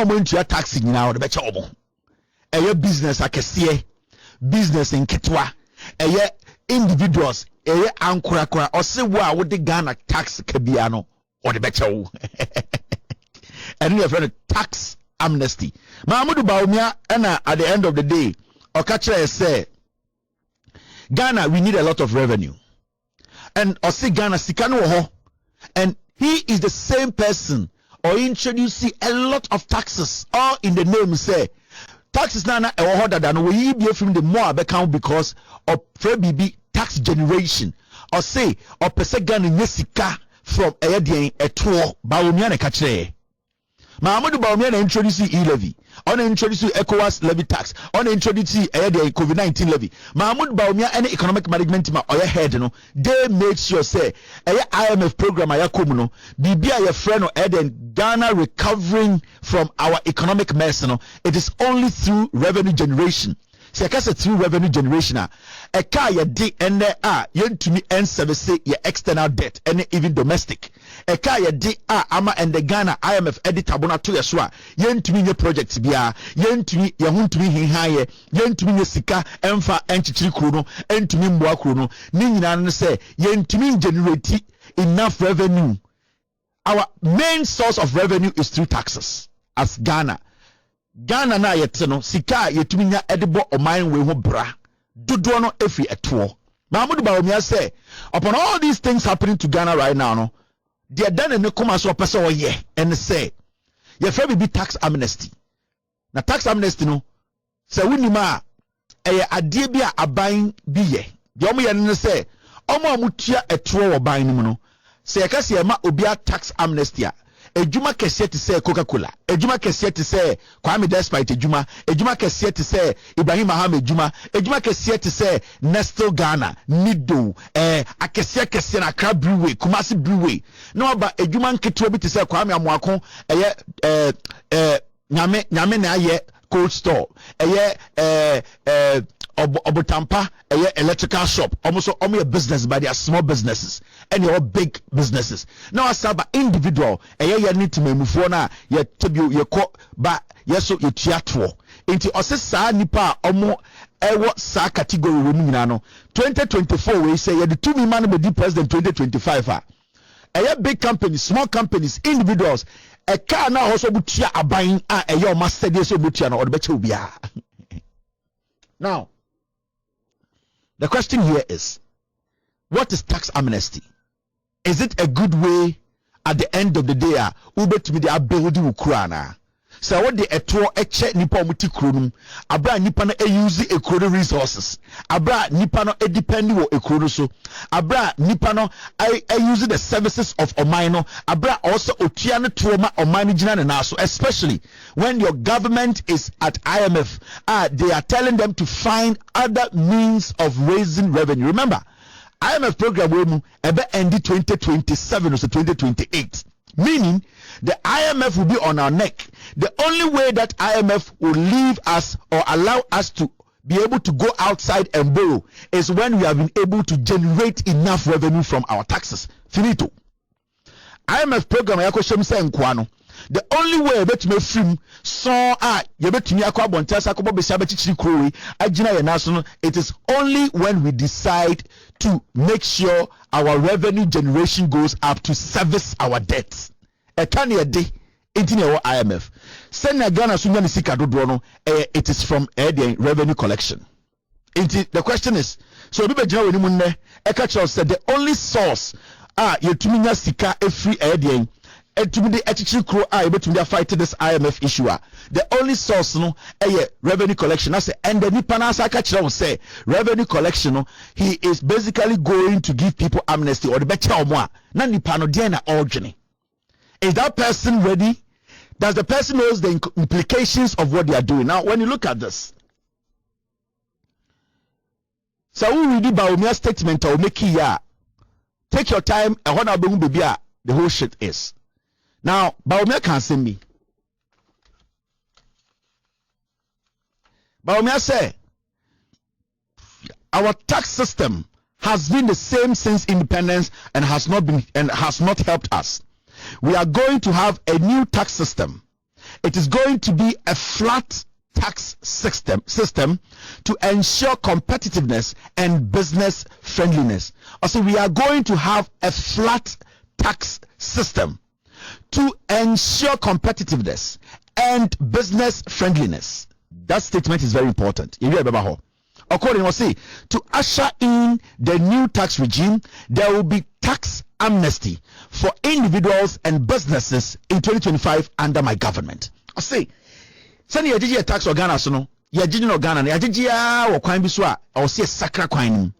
omo ntua tax nyina wo de beche omo eye business akese business nketwa eye individuals eye ankorakora ose wo a wo de Ghana tax kabia no wo de beche wo and your friend tax amnesty Mahmoud Bawumia at the end of the day Okacha say Ghana we need a lot of revenue and ose Ghana sikano ho and he is the same person or introducing a lot of taxes all in the name say taxes na harder than we be from the more account because of BB tax generation or say or person Ghana yesika from a tour Bawumia na kachre Mahmoud Bawumia na introduce e-levy on introduce ECOWAS levy tax on introduce the COVID-19 levy Mahmoud Bawumia any economic management team or your head no they made sure say IMF program ayakom no bibia your friend or Eden Ghana recovering from our economic mess no it is only through revenue generation se akase through revenue generation a car ye de ene yentumi en service your external debt and even domestic a car ye de ama and the Ghana IMF editor bona to yeso yentumi nye projects bia yentumi ye huntumi hinhaye yentumi nye sika emfa enchichiri kuro no entumi mboa kuro no ni nyina no se yentumi generate enough revenue. Our main source of revenue is through taxes as Ghana na yete no sika yetumi nya edibo oman we ho bra dodo no efi eto Mahmoud Bawumia say upon all these things happening to Ghana right now no they done ne come so person oye and say ye fa be tax amnesty na tax amnesty no say wunima eye ade bi a aban bi ye de omo ye ne say omo amutua eto wo ban ni mu no say yakase ye ma obi a tax amnesty a ejuma kese te say Coca-Cola ejuma kese te say Kwame Despite ejuma kese te say Ibrahim Ahmed ejuma kese te say Nestle Ghana Nido akese na Accra Brewery Kumasi Brewery no ba ejuma nketewa bi te say Kwame Amoako nyame na aye cold store Obotampa electrical shop almost your business by their small businesses and your big businesses now as about individual you need to move na you tebu you call ba yeso you tiatro into osesa nipa omo ewo sa category we nyina no 2024 we say you the two man be the president 2025 big companies small companies individuals a car na also butia aban a master dey so butia na odebeche obia. Now the question here is, what is tax amnesty? Is it a good way at the end of the day ube to be the ability ukurana? So what the eto eche nipa muti kronum abra nipa no use ekrono resources abra nipa no depend wo ekrono so abra nipa no use the services of omino abra also otua no trauma omino gina na so especially when your government is at IMF they are telling them to find other means of raising revenue. Remember IMF program we mu ebe end 2027 or 2028, meaning the IMF will be on our neck. The only way that IMF will leave us or allow us to be able to go outside and borrow is when we have been able to generate enough revenue from our taxes. Finito. IMF program yakoshem se nkwano. The only way bet me film so yebetumi akwa bontasa ko bobesi abechichiri krowe agina ye national, it is only when we decide to make sure our revenue generation goes up to service our debts. E kan ye de intine wo IMF send Ghana so nya sika dodo no it is from the revenue collection. The question is, so obi begina woni mu nne e ka chiro said the only source yetumi nya sika every the etumi de echichi kro yebetumi de fight this IMF issue the only source no revenue collection. I say and the nipa na asa ka chiro say revenue collection no he is basically going to give people amnesty or the becha omo na nipa no de na ordwene. Is that person ready? Does the person knows the implications of what they are doing? Now, when you look at this, so we read Bawumia statement or make here. Take your time and what the whole shit is. Now, Bawumia can send me. Bawumia say our tax system has been the same since independence and has not helped us. We are going to have a new tax system. it is going to be a flat tax system to ensure competitiveness and business friendliness. Also, we are going to have a flat tax system to ensure competitiveness and business friendliness. That statement is very important. According to usher in the new tax regime, there will be tax amnesty for individuals and businesses in 2025 under my government. I say, send you tax or Ghana, so no, you're judging Ghana, you're or crime biswa, or say sacra crime.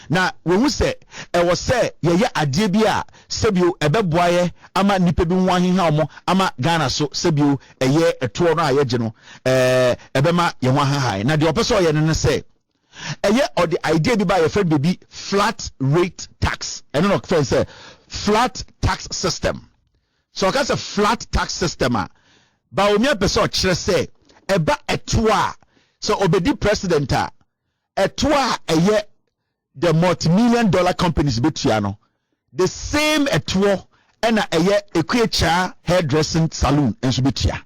Now, when we say, I was say, yeah, adebia, sebio, ebeboye, ama nipebi wahi hamo, ama Ghana so sebio, ye a tour na yejeno, ebema yawaha high. Now, the opposite you say, or the idea by your friend baby flat rate tax. I don't know if I say flat tax system. So that's a flat tax system. Bawumia person say eba etwa. So obedi president etwa the multi-million dollar companies betiano. The same etwa ena ekwecha hairdressing salon and subitia.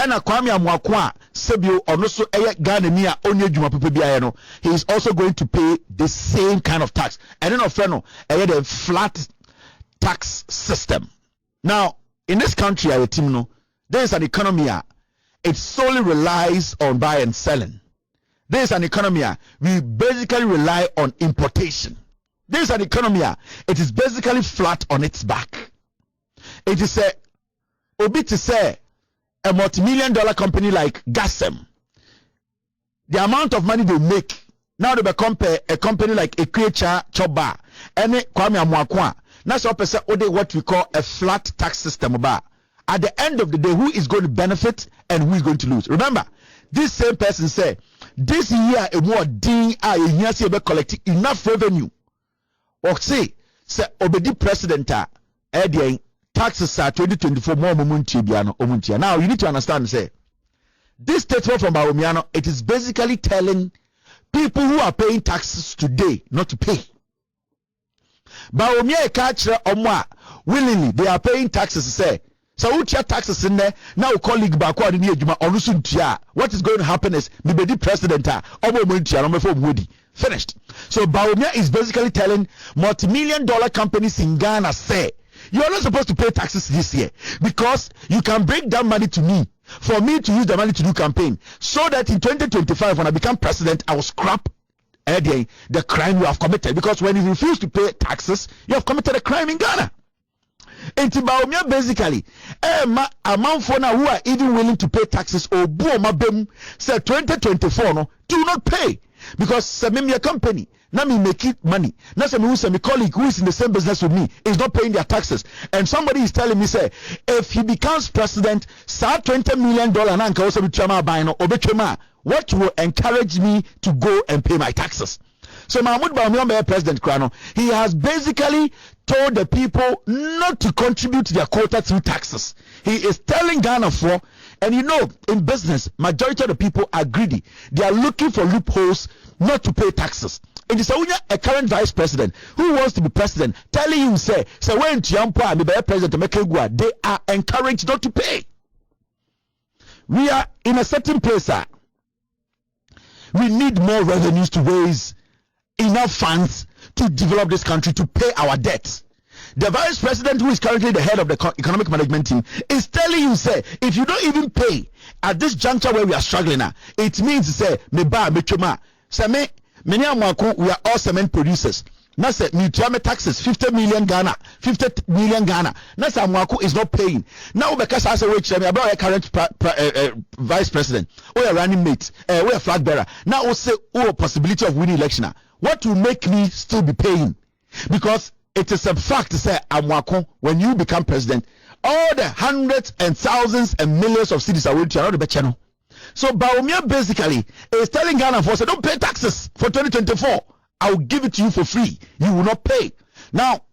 Ena kwame amwakwa sebio onoso Ghana ni a onye dwuma pepe bia no, he is also going to pay the same kind of tax. And then of no the flat tax system. Now in this country there is an economy it solely relies on buy and selling. There is an economy we basically rely on importation. There is an economy it is basically flat on its back. It is a obi to say a multi-million dollar company like Gasem, the amount of money they make now they become a company like Ekwecha Choba and Kwame Amwakwa. That's what we call a flat tax system. At the end of the day, who is going to benefit and who is going to lose? Remember, this same person said this year a more ding a collecting enough revenue. Or say obedi president taxes are 2024 more omuntia. Now you need to understand, say this statement from Bawumia, it is basically telling people who are paying taxes today not to pay. Bawumia catch willingly they are paying taxes. Say so who taxes in there now colleague back what is going to happen is the president finished. So Bawumia is basically telling multi-million dollar companies in Ghana say you are not supposed to pay taxes this year because you can break that money to me for me to use the money to do campaign so that in 2025 when I become president I will scrap the crime you have committed, because when you refuse to pay taxes you have committed a crime in Ghana. And Bawumia basically amount for now who are even willing to pay taxes or boom say 2024 no do not pay because Samimia company now me make it money. Now my colleague who is in the same business with me is not paying their taxes, and somebody is telling me say if he becomes president, start $20 million what will encourage me to go and pay my taxes? So Mahmoud Bawumia president Krano, he has basically told the people not to contribute to their quota through taxes. He is telling Ghana for, and in business majority of the people are greedy. They are looking for loopholes not to pay taxes. It is a current vice president who wants to be president telling you say when Tiampa and the president they are encouraged not to pay. We are in a certain place. We need more revenues to raise enough funds to develop this country to pay our debts. The vice president, who is currently the head of the economic management team, is telling you say if you don't even pay at this juncture where we are struggling now, it means say we are all cement producers. Now say mutual taxes 50 million Ghana. Now say Amwaku is not paying. Now because I say wait, about a current vice president, or a running mate, or a flag bearer. Now we say possibility of winning election. What will make me still be paying? Because it is a fact to say Amwaku, when you become president, all the hundreds and thousands and millions of cities are going to the channel. So Bawumia basically is telling Ghana for say don't pay taxes for 2024. I will give it to you for free. You will not pay. Now,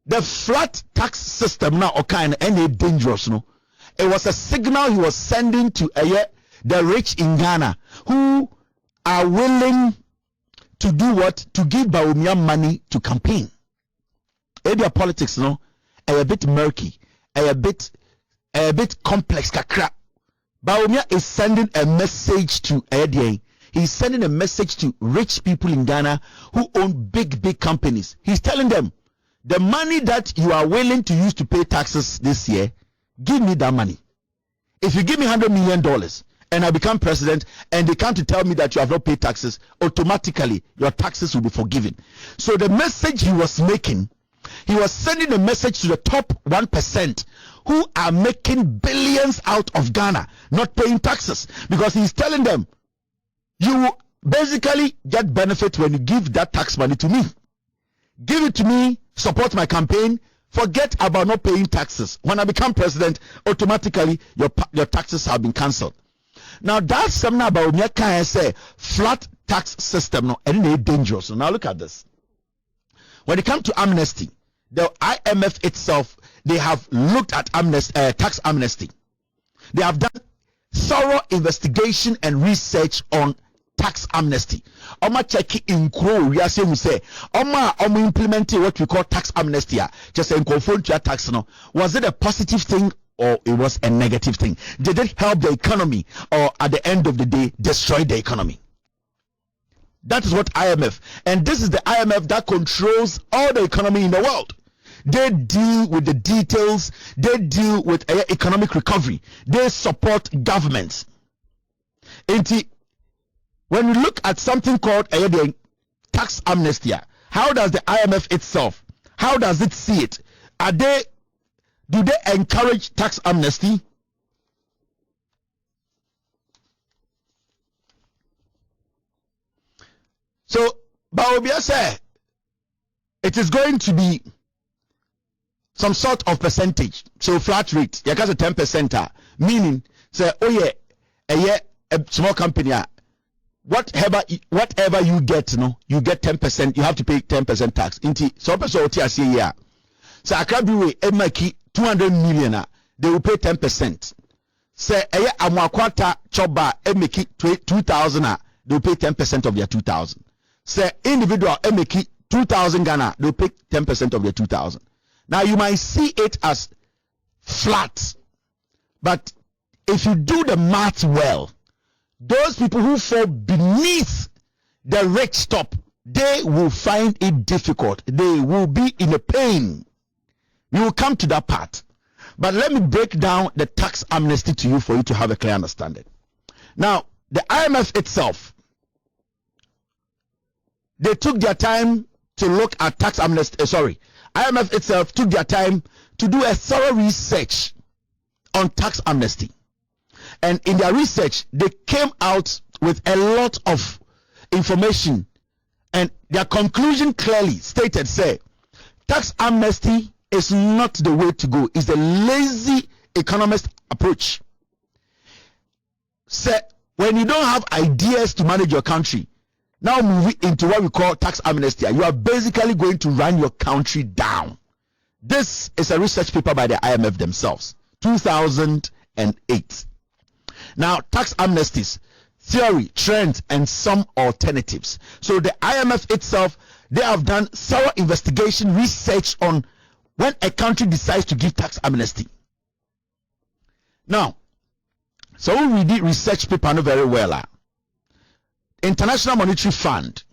the flat tax system now any dangerous, no? It was a signal he was sending to the rich in Ghana who are willing to do what? To give Bawumia money to campaign. Their politics, no, a bit murky, a bit a bit complex kakra. Bawumia is sending a message to ADA. He's sending a message to rich people in Ghana who own big companies. He's telling them, the money that you are willing to use to pay taxes this year, give me that money. If you give me $100 million and I become president and they come to tell me that you have not paid taxes, automatically your taxes will be forgiven. So the message he was making, he was sending a message to the top 1% who are making billions out of Ghana, not paying taxes, because he's telling them, you basically get benefit when you give that tax money to me. Give it to me, support my campaign, forget about not paying taxes. When I become president, automatically your taxes have been cancelled. Now that's something about me can say flat tax system, no, and it's dangerous. So now look at this. When it comes to amnesty, the IMF itself, they have looked at tax amnesty. They have done thorough investigation and research on tax amnesty. Oma check in crow, we are saying, we say, Oma implementing what we call tax amnesty. Just saying, conform to your tax. No, was it a positive thing or it was a negative thing? Did it help the economy or at the end of the day destroy the economy? That is what IMF, and this is the IMF that controls all the economy in the world. They deal with the details. They deal with economic recovery. They support governments. When we look at something called tax amnesty, how does the IMF itself, how does it see it? Do they encourage tax amnesty? So Bawumia said it is going to be some sort of percentage. So flat rate, you can say 10%, meaning say, oh yeah, a small company, whatever you get, you get 10%, you have to pay 10% tax. So person yeah. So Akrabiwe emaki 200 million, they will pay 10%. Say amwakwata choba emaki 2,000, they will pay 10% of their 2,000. Say individual emaki 2,000 Ghana, they will pay 10% of their 2,000. Now you might see it as flat, but if you do the math well, those people who fall beneath the rich top, they will find it difficult. They will be in a pain. We will come to that part. But let me break down the tax amnesty to you for you to have a clear understanding. Now, the IMF itself, they took their time to look at tax amnesty. IMF itself took their time to do a thorough research on tax amnesty. And in their research, they came out with a lot of information. And their conclusion clearly stated, say, tax amnesty is not the way to go. It's the lazy economist approach. Say, when you don't have ideas to manage your country, now moving into what we call tax amnesty, you are basically going to run your country down. This is a research paper by the IMF themselves, 2008. Now, tax amnesties, theory, trends, and some alternatives. So the IMF itself, they have done thorough investigation, research on when a country decides to give tax amnesty. Now, so we did research paper very well. International Monetary Fund,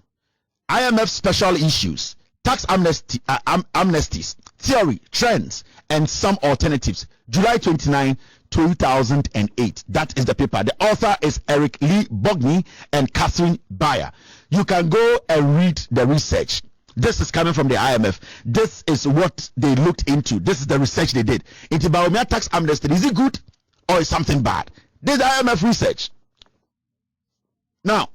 IMF special issues, tax amnesties, theory, trends, and some alternatives. July 29, 2008. That is the paper. The author is Eric Lee Bogney and Catherine Bayer. You can go and read the research. This is coming from the IMF. This is what they looked into. This is the research they did. Into Bawumia tax amnesty. Is it good or is something bad? This is IMF research. Now,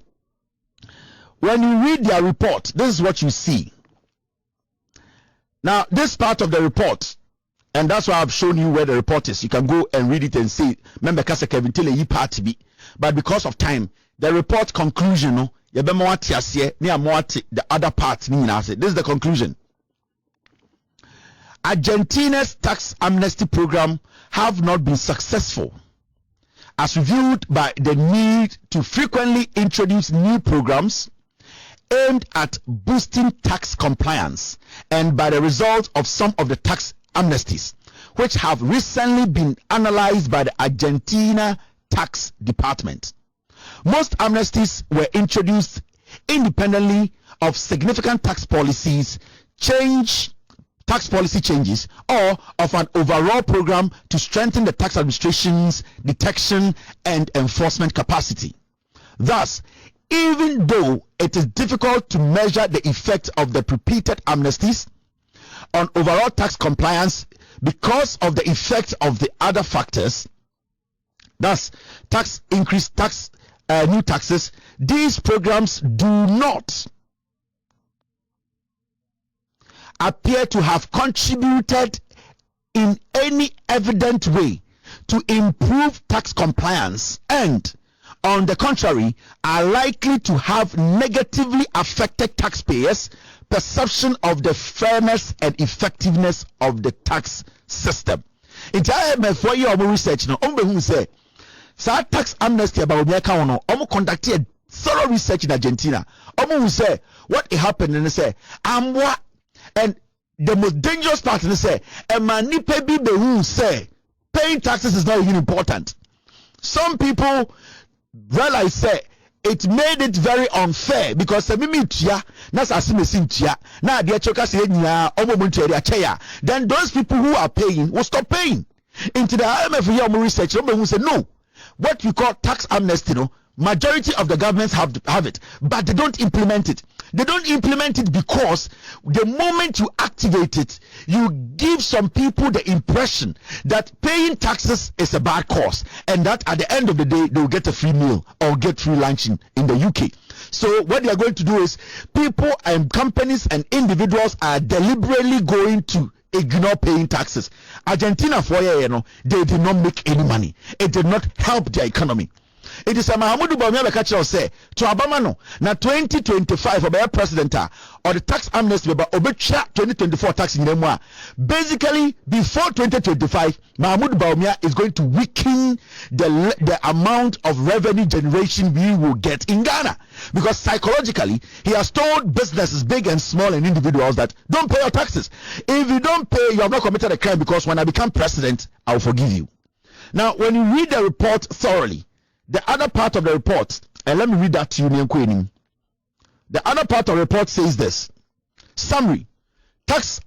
when you read their report, this is what you see. Now, this part of the report, and that's why I've shown you where the report is. You can go and read it and see. Remember, Kevin Tille, you part be. But because of time, the report conclusion, the other part, this is the conclusion. Argentina's tax amnesty program have not been successful, as reviewed by the need to frequently introduce new programs aimed at boosting tax compliance, and by the result of some of the tax amnesties which have recently been analyzed by the Argentina Tax Department. Most amnesties were introduced independently of significant tax policy changes, or of an overall program to strengthen the tax administration's detection and enforcement capacity. Thus, even though it is difficult to measure the effect of the repeated amnesties on overall tax compliance because of the effect of the other factors, thus tax increase, new taxes, these programs do not appear to have contributed in any evident way to improve tax compliance, and on the contrary are likely to have negatively affected taxpayers' perception of the fairness and effectiveness of the tax system. In IMF for your research no who say sa tax amnesty about bawumia no conducted thorough research in Argentina. Who say what happened, and they say amwa. And the most dangerous part is say a man nipa bi be who say paying taxes is not even important. Some people realize say it made it very unfair because the mimi tia na asime tia na ade choka say nyina omomuntu ade acheya, then those people who are paying will stop paying. Into the IMF here research who say no, what we call tax amnesty, no, majority of the governments have it, but they don't implement it. They don't implement it because the moment you activate it, you give some people the impression that paying taxes is a bad cause, and that at the end of the day they will get a free meal or get free lunch in the UK. So what they are going to do is people and companies and individuals are deliberately going to ignore paying taxes. Argentina for they did not make any money. It did not help their economy. It is a Mahamudu Bawumia Bekachi say to Abamano na 2025 for president or the tax amnesty by obecha 2024 tax in Nemwa. Basically, before 2025, Mahamudu Bawumia is going to weaken the amount of revenue generation we will get in Ghana, because psychologically he has told businesses, big and small, and individuals that don't pay your taxes. If you don't pay, you have not committed a crime, because when I become president, I will forgive you. Now, when you read the report thoroughly, the other part of the report, and let me read that to you, Nyanko. The other part of the report says this: summary, tax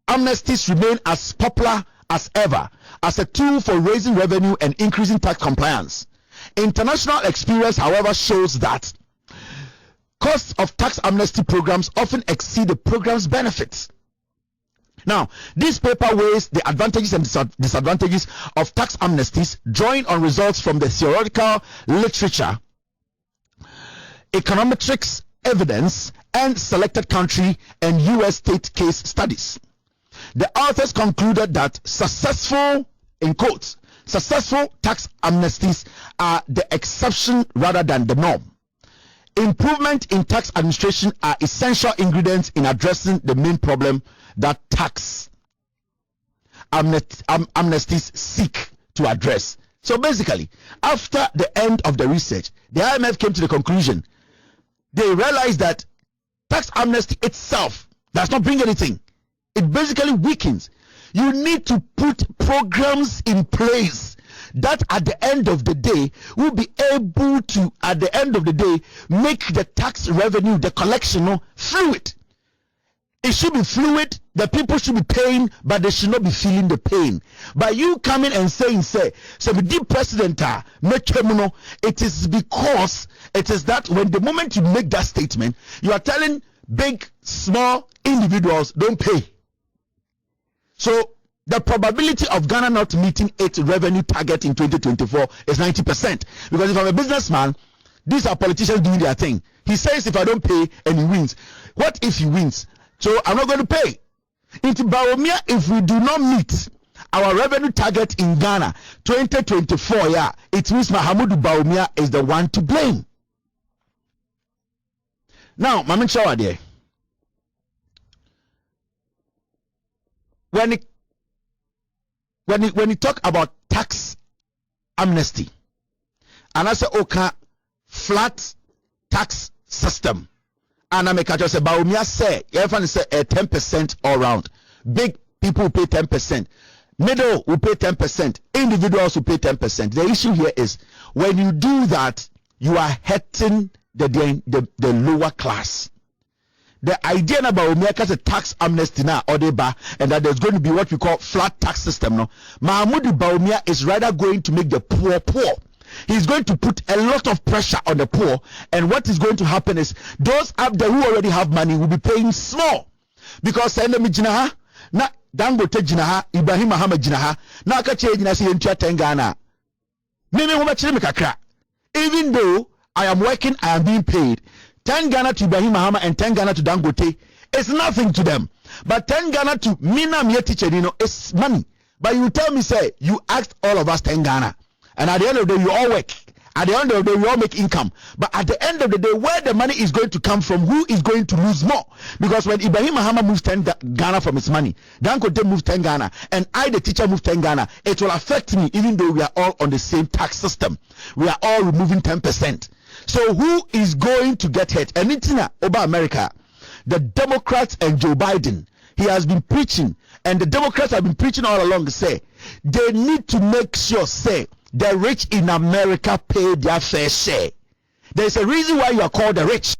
amnesties remain as popular as ever as a tool for raising revenue and increasing tax compliance. International experience, however, shows that costs of tax amnesty programs often exceed the program's benefits. Now, this paper weighs the advantages and disadvantages of tax amnesties, drawing on results from the theoretical literature, econometrics evidence, and selected country and US state case studies. The authors concluded that successful, in quotes, successful tax amnesties are the exception rather than the norm. Improvement in tax administration are essential ingredients in addressing the main problem that tax amnesties seek to address. So basically, after the end of the research, the IMF came to the conclusion, they realized that tax amnesty itself does not bring anything. It basically weakens. You need to put programs in place that at the end of the day will be able to, at the end of the day, make the tax revenue, the collection, fluid. It should be fluid. The people should be paying, but they should not be feeling the pain. By you coming and saying, say the deep president, it is because it is that when the moment you make that statement, you are telling big, small individuals don't pay. So the probability of Ghana not meeting its revenue target in 2024 is 90%. Because if I'm a businessman, these are politicians doing their thing. He says if I don't pay and he wins. What if he wins? So I'm not going to pay. Into Bawumia, if we do not meet our revenue target in Ghana 2024, it means Mahamudu Bawumia is the one to blame. Now, Mamin Shawade, when you talk about tax amnesty, and I say okay, flat tax system, and I make a just say Bawumia say everyone say 10% all round. Big people pay 10%. Middle will pay 10%. Individuals will pay 10%. The issue here is when you do that, you are hurting the lower class. The idea about America is a tax amnesty now, or and that there's going to be what we call flat tax system. No, Mahmoud Bawumia is rather going to make the poor poor. He's going to put a lot of pressure on the poor, and what is going to happen is those up there who already have money will be paying small, because send them jinaha na Dangote jinaha Ibrahim Muhammad jinaha na akache jina si yentua 10 Ghana. Mimi ho machire me kakra. Even though I am working, I am being paid 10 Ghana to Ibrahim Muhammad and 10 Ghana to Dangote is nothing to them. But 10 Ghana to Mina Mie teacher, is money. But you tell me, say, you asked all of us 10 Ghana. And at the end of the day, you all work. At the end of the day, we all make income. But at the end of the day, where the money is going to come from, who is going to lose more? Because when Ibrahim Muhammad moves 10 Ghana from his money, Dangote moves 10 Ghana, and I, the teacher, move 10 Ghana, it will affect me, even though we are all on the same tax system. We are all removing 10%. So who is going to get hurt? And it's over America. The Democrats and Joe Biden, he has been preaching, and the Democrats have been preaching all along, say, they need to make sure, say, the rich in America pay their fair share. There's a reason why you are called the rich.